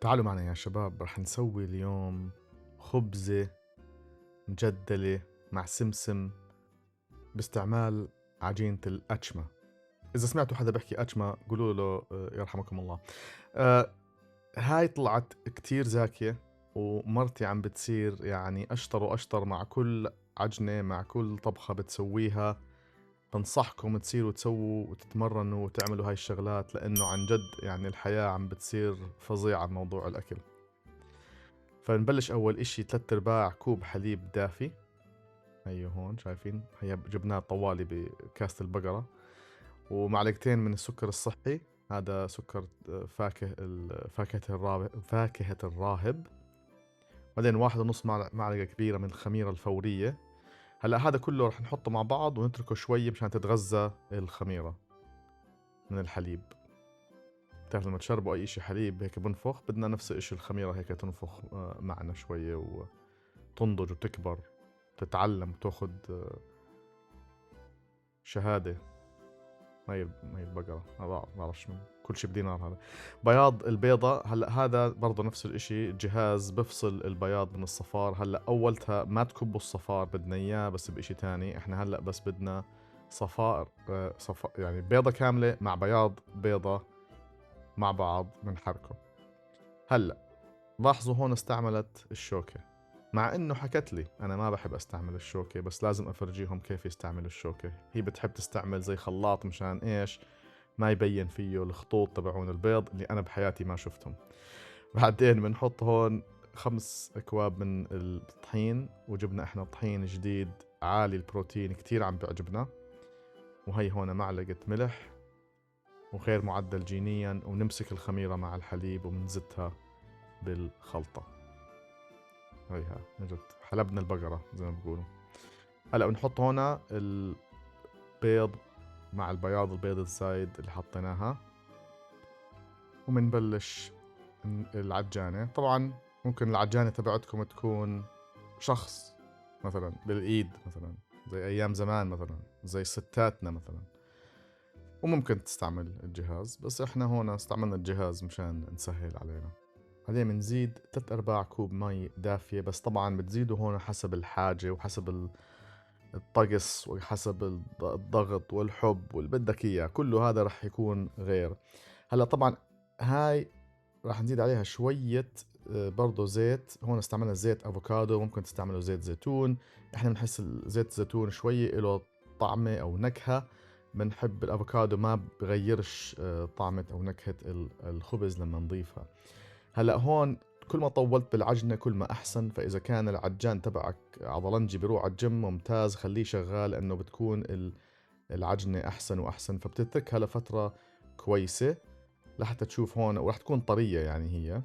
تعالوا معنا يا شباب، رح نسوي اليوم خبزة مجدلة مع سمسم باستعمال عجينة الأتشمة. إذا سمعتوا حدا بيحكي أتشمة قولوا له يرحمكم الله. آه هاي طلعت كتير زاكية، ومرتي عم بتصير يعني أشطر وأشطر مع كل عجنة، مع كل طبخة بتسويها. بنصحكم تصيروا تسووا وتتمرنوا وتعملوا هاي الشغلات، لأنه عن جد يعني الحياة عم بتصير فظيعة بموضوع الأكل. فنبلش أول إشي 3/4 كوب حليب دافي. أيوه هون شايفين، هي جبناه طوالي بكاسة البقرة. ومعلقتين من السكر الصحي، هذا سكر فاكهة الراهب. بعدين 1.5 معلقة كبيرة من الخميرة الفورية. هلا هذا كله رح نحطه مع بعض ونتركه شوي مشان تتغذى الخميرة من الحليب. بتعرف لما تشربوا أي إشي حليب هيك بنفخ، بدنا نفس الإشي الخميرة هيك تنفخ معنا شوية وتنضج وتكبر، تتعلم وتاخد شهادة. ما هي البقرة، ما بعرفش من كل شي بدينار. هذا بياض البيضة. هلا هذا برضه نفس الاشي، جهاز بفصل البياض من الصفار. هلا اولتها ما تكبوا الصفار، بدنا اياه بس باشي تاني. احنا هلا بس بدنا صفار، يعني بيضة كاملة مع بياض بيضة مع بعض بنحركه. هلا لاحظوا هون استعملت الشوكة، مع انه حكت لي انا ما بحب استعمل الشوكة، بس لازم افرجيهم كيف يستعملوا الشوكة. هي بتحب تستعمل زي خلاط مشان ايش؟ ما يبين فيه الخطوط تبعون البيض اللي انا بحياتي ما شفتهم. بعدين بنحط هون 5 اكواب من الطحين، وجبنا احنا طحين جديد عالي البروتين، كتير عم بيعجبنا. وهي هون معلقة ملح وغير معدل جينيا، ونمسك الخميرة مع الحليب وبنزتها بالخلطة. هيها نجت حلبنا البقرة زي ما بقولوا. هلا بنحط هنا البيض مع البياض الزايد اللي حطيناها، ومنبلش العجانة. طبعا ممكن العجانة تبعتكم تكون شخص مثلا بالإيد، مثلا زي أيام زمان، مثلا زي ستاتنا مثلا، وممكن تستعمل الجهاز، بس إحنا هون استعملنا الجهاز مشان نسهل علينا. بعدين بنزيد 3/4 كوب مي دافية، بس طبعا بتزيدوا هون حسب الحاجة وحسب الطقس وحسب الضغط والحب واللي بدك إياه، كله هذا رح يكون غير. هلا طبعا هاي راح نزيد عليها شوية برضو زيت. هون استعملنا زيت افوكادو، ممكن تستعملوا زيت زيتون. احنا بنحس زيت الزيتون شوية له طعمة او نكهة. بنحب الافوكادو، ما بغيرش طعمة او نكهة الخبز لما نضيفها. هلا هون كل ما طولت بالعجنة كل ما أحسن. فإذا كان العجان تبعك عضلنجي بيروح على الجيم، ممتاز خليه شغال، لأنه بتكون العجنة أحسن وأحسن. فبتتركها لفترة كويسة لحتى تشوف هون، وراح تكون طرية يعني هي.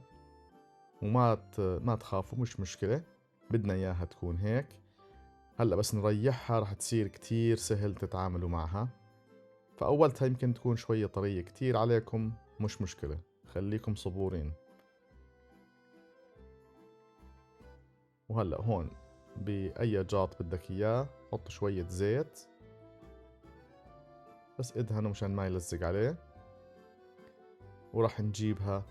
ما تخافوا، مش مشكلة، بدنا إياها تكون هيك. هلا بس نريحها راح تصير كتير سهل تتعاملوا معها. فأولتها يمكن تكون شوية طرية كتير عليكم، مش مشكلة، خليكم صبورين. وهلأ هون بأي جاط بدك إياه حط شوية زيت، بس ادهنه مشان ما يلزق عليه. وراح نجيبها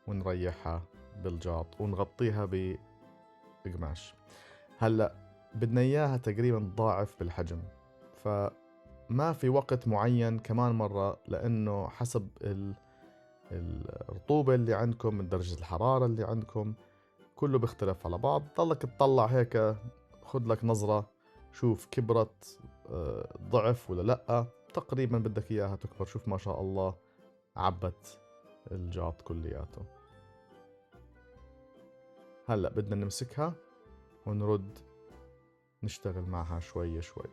ونريحها بالجاط ونغطيها بقماش. هلأ بدنا إياها تقريبا ضاعف بالحجم، فما في وقت معين كمان مرة، لأنه حسب الرطوبة اللي عندكم، من درجة الحرارة اللي عندكم، كله بيختلف على بعض. ضلك تطلع هيك، خد لك نظرة، شوف كبرت ضعف ولا لأ. تقريبا بدك إياها تكبر. شوف ما شاء الله عبت الجاط كلياته. هلأ بدنا نمسكها ونرد نشتغل معها شوي شوي.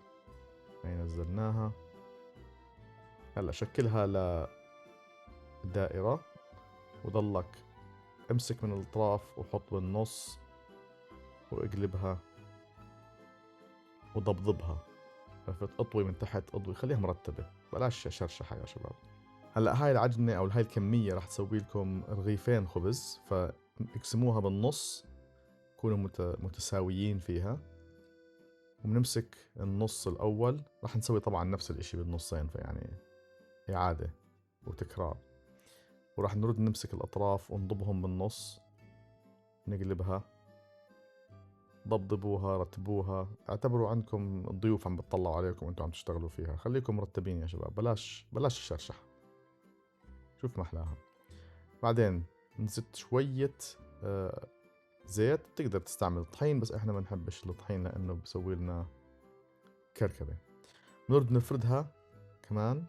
هي نزلناها. هلأ شكلها لدائرة، وضلك امسك من الأطراف وحط بالنص واقلبها وضبضبها. عرفت؟ اطوي من تحت، اطوي، خليها مرتبة، بلاش شرشحة يا شباب. هلا هاي العجنة او هاي الكمية راح تسوي لكم رغيفين خبز، فاقسموها بالنص، كونوا متساويين فيها. وبنمسك النص الاول، راح نسوي طبعا نفس الاشي بالنصين، فيعني اعادة وتكرار. وراح نرد نمسك الأطراف ونضبهم بالنص، نقلبها، ضبضبوها، رتبوها، اعتبروا عندكم الضيوف عم بتطلعوا عليكم وانتم عم تشتغلوا فيها. خليكم مرتبين يا شباب، بلاش الشرشح، شوف محلاها. بعدين نزت شوية زيت. بتقدر تستعمل طحين بس احنا ما بنحبش الطحين لانه بسوي لنا كركبة. بنرد نفردها كمان،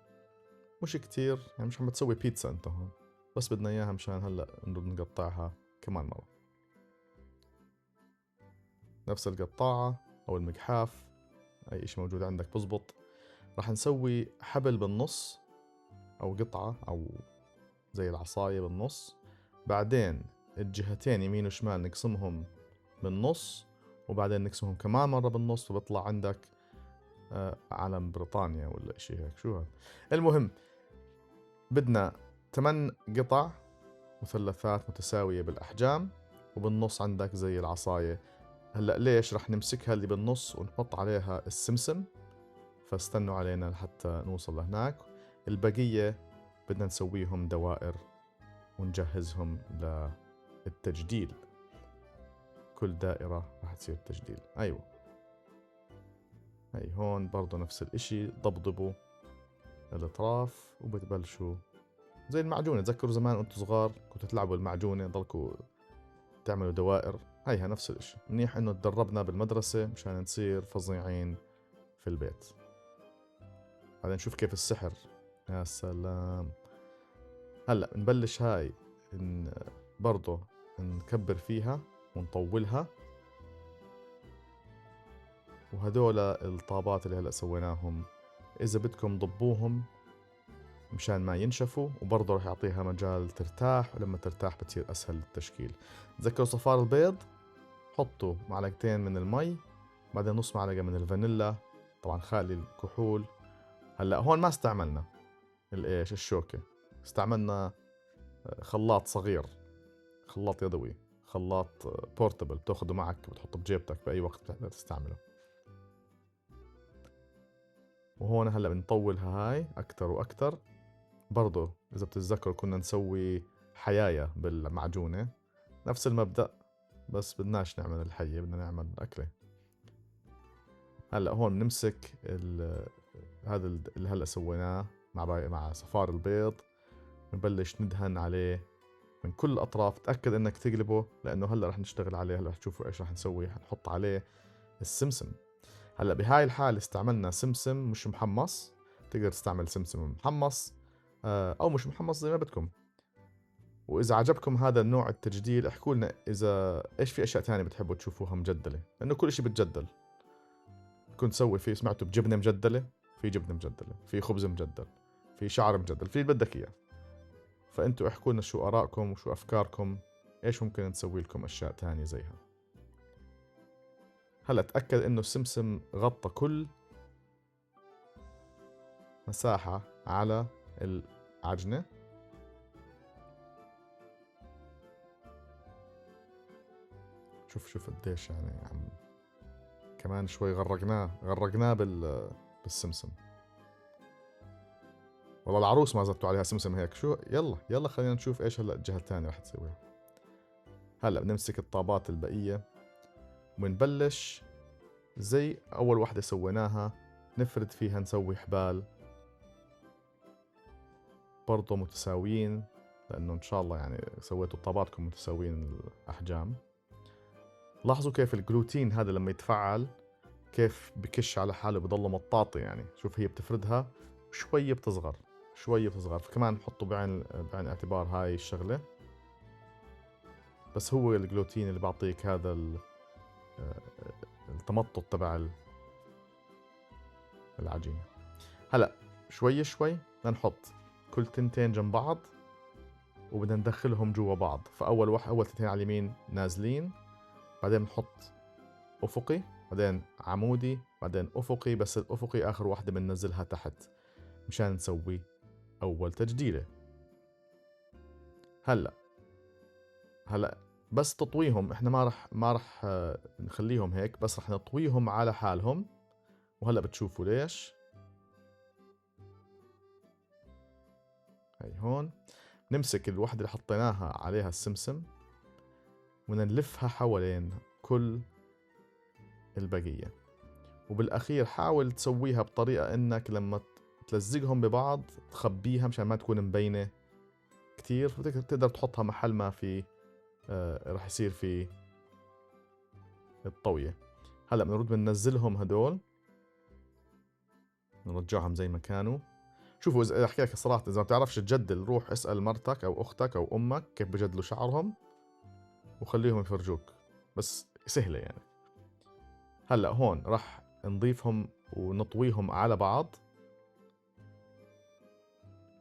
مش كتير يعني، مش عم بتسوي بيتزا انت هون، بس بدنا اياها مشان هلا نرد نقطعها كمان مرة. نفس القطاعة او المقحاف، اي اشي موجود عندك بزبط. راح نسوي حبل بالنص او قطعة او زي العصاية بالنص. بعدين الجهتين يمين وشمال نقسمهم بالنص، وبعدين نقسمهم كمان مرة بالنص، وبيطلع عندك علم بريطانيا ولا اشي هيك. شو هذا؟ المهم بدنا 8 قطع مثلثات متساوية بالأحجام، وبالنص عندك زي العصاية. هلأ ليش؟ رح نمسكها اللي بالنص ونحط عليها السمسم، فاستنوا علينا لحتى نوصل لهناك. البقية بدنا نسويهم دوائر ونجهزهم للتجديل. كل دائرة راح تصير تجديل. أيوة، هي هون برضو نفس الاشي، ضبضبوا الأطراف وبتبلشوا زي المعجونة. تذكروا زمان وانتم صغار كنتوا تلعبوا المعجونة، ضلكوا تعملوا دوائر. هيها نفس الاشي. منيح انه تدربنا بالمدرسة مشان نصير فظيعين في البيت. بعدين نشوف كيف السحر. يا سلام. هلا نبلش هاي برضو نكبر فيها ونطولها. وهدول الطابات اللي هلا سويناهم اذا بدكم ضبوهم مشان ما ينشفوا، وبرضه رح يعطيها مجال ترتاح، ولما ترتاح بتصير اسهل للتشكيل. تذكروا صفار البيض، حطوا معلقتين من المي، بعدين نص معلقة من الفانيلا، طبعا خالي الكحول. هلا هون ما استعملنا الايش الشوكة، استعملنا خلاط صغير، خلاط يدوي، خلاط بورتبل، بتاخده معك بتحطه بجيبتك بأي وقت بتقدر تستعمله. وهون هلا بنطولها هاي أكتر وأكتر. برضو إذا بتتذكروا كنا نسوي حياية بالمعجونة، نفس المبدأ، بس بدناش نعمل الحية، بدنا نعمل أكلة. هلا هون بنمسك هذا اللي هلا سويناه مع صفار البيض، نبلش ندهن عليه من كل الأطراف. تأكد إنك تقلبه لأنه هلا رح نشتغل عليه. هلا رح تشوفوا إيش رح نسوي. حنحط عليه السمسم. هلا بهاي الحالة استعملنا سمسم مش محمص، تقدر تستعمل سمسم محمص أو مش محمص زي ما بدكم. وإذا عجبكم هذا النوع التجديل احكوا لنا إذا إيش في أشياء تانية بتحبوا تشوفوها مجدلة، لأنه كل إشي بتجدل. كنت سوي في، سمعتوا بجبنة مجدلة، في جبنة مجدلة، في خبز مجدل، في شعر مجدل، في اللي بدك إياه. فأنتوا احكوا لنا شو آرائكم وشو أفكاركم، إيش ممكن نسوي لكم أشياء تانية زيها. هلا تأكد إنه السمسم غطى كل مساحة على العجنة. شوف قديش يعني عم كمان شوي غرقناه بالسمسم. والله العروس ما زدتوا عليها سمسم هيك. شو، يلا خلينا نشوف ايش هلا الجهة الثانية رح تسويها. هلا بنمسك الطابات البقية وبنبلش زي اول وحدة سويناها، نفرد فيها، نسوي حبال برضو متساويين، لانه ان شاء الله يعني سويتوا طاباتكم متساويين الاحجام. لاحظوا كيف الجلوتين هذا لما يتفعل كيف بكش على حاله، بضله مطاطي يعني. شوف هي بتفردها شوية بتصغر شوية بتصغر، فكمان حطوا بعين اعتبار هاي الشغلة. بس هو الجلوتين اللي بعطيك هذا التمطط تبع العجينة. هلا شوي شوي بدنا نحط كل تنتين جنب بعض وبدنا ندخلهم جوا بعض. فأول أول تنتين على اليمين نازلين، بعدين بنحط أفقي، بعدين عمودي، بعدين أفقي، بس الأفقي آخر واحدة بننزلها تحت مشان نسوي أول تجديلة. هلا بس تطويهم احنا ما رح نخليهم هيك، بس رح نطويهم على حالهم. وهلا بتشوفوا ليش. هي هون. نمسك الوحدة اللي حطيناها عليها السمسم ونلفها حوالين كل البقية. وبالأخير حاول تسويها بطريقة إنك لما تلزقهم ببعض تخبيها مشان ما تكون مبينة كتير، فتقدر تحطها محل ما في رح يصير في الطوية. هلا بنرد بننزلهم هدول، نرجعهم زي ما كانوا. شوفوا إذا أحكي لك الصراحة، إذا ما بتعرفش تجدل روح اسأل مرتك أو أختك أو أمك كيف بجدلوا شعرهم وخليهم يفرجوك، بس سهلة يعني. هلا هون راح نضيفهم ونطويهم على بعض،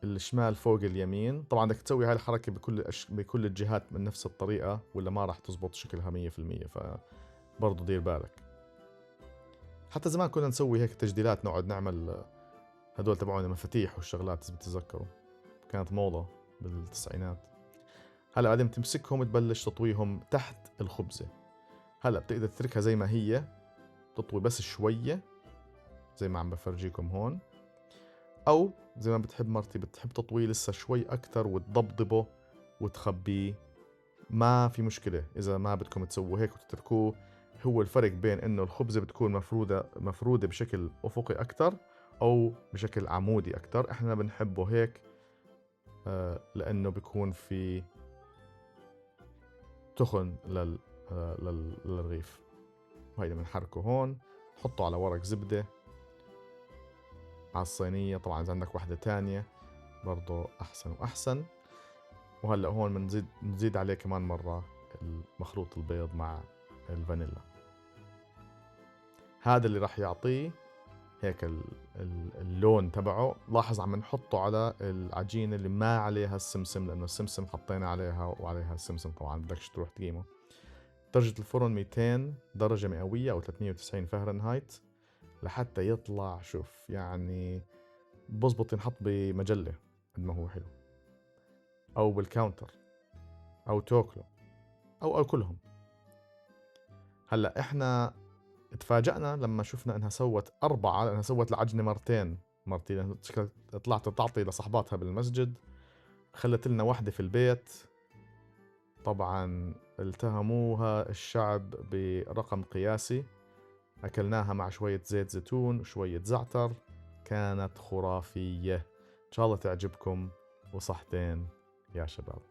الشمال فوق اليمين. طبعا بدك تسوي هاي الحركة بكل الجهات من نفس الطريقة، ولا ما راح تزبط شكلها 100%، فبرضو دير بالك. حتى زمان كنا نسوي هيك تجديلات، نقعد نعمل هدول تبعون المفاتيح والشغلات إذا بتتذكروا، كانت موضة بالتسعينات. هلا بعدين تمسكهم تبلش تطويهم تحت الخبزة. هلا بتقدر تتركها زي ما هي تطوي بس شوية زي ما عم بفرجيكم هون، أو زي ما بتحب مرتي بتحب تطويه لسه شوي أكتر وتضبضبه وتخبيه، ما في مشكلة إذا ما بدكم تسووا هيك وتتركوه. هو الفرق بين إنه الخبزة بتكون مفرودة بشكل أفقي أكتر أو بشكل عمودي أكتر. إحنا بنحبه هيك لأنه بيكون في تخن للرغيف. وهيدا بنحركه هون، نحطه على ورق زبدة على الصينية. طبعا إذا عندك واحدة تانية برضو أحسن وأحسن. وهلأ هون بنزيد عليه كمان مرة مخلوط البيض مع الفانيلا. هذا اللي راح يعطيه هيك اللون تبعه. لاحظ عم نحطه على العجينة اللي ما عليها السمسم، لأنه السمسم حطينا عليها وعليها السمسم طبعا بدكش تروح تقيمه. درجة الفرن 200 درجة مئوية أو 390 فahrenheit لحتى يطلع، شوف يعني بزبط ينحط بمجلة قد ما هو حلو، أو بالكاونتر، أو تاكله، أو كلهم. هلأ إحنا تفاجأنا لما شفنا إنها سوت 4، لأنها سوت العجنة مرتين لأنها طلعت تعطي لصحباتها بالمسجد، خلت لنا واحدة في البيت. طبعا التهموها الشعب برقم قياسي. أكلناها مع شوية زيت زيتون وشوية زعتر، كانت خرافية. إن شاء الله تعجبكم، وصحتين يا شباب.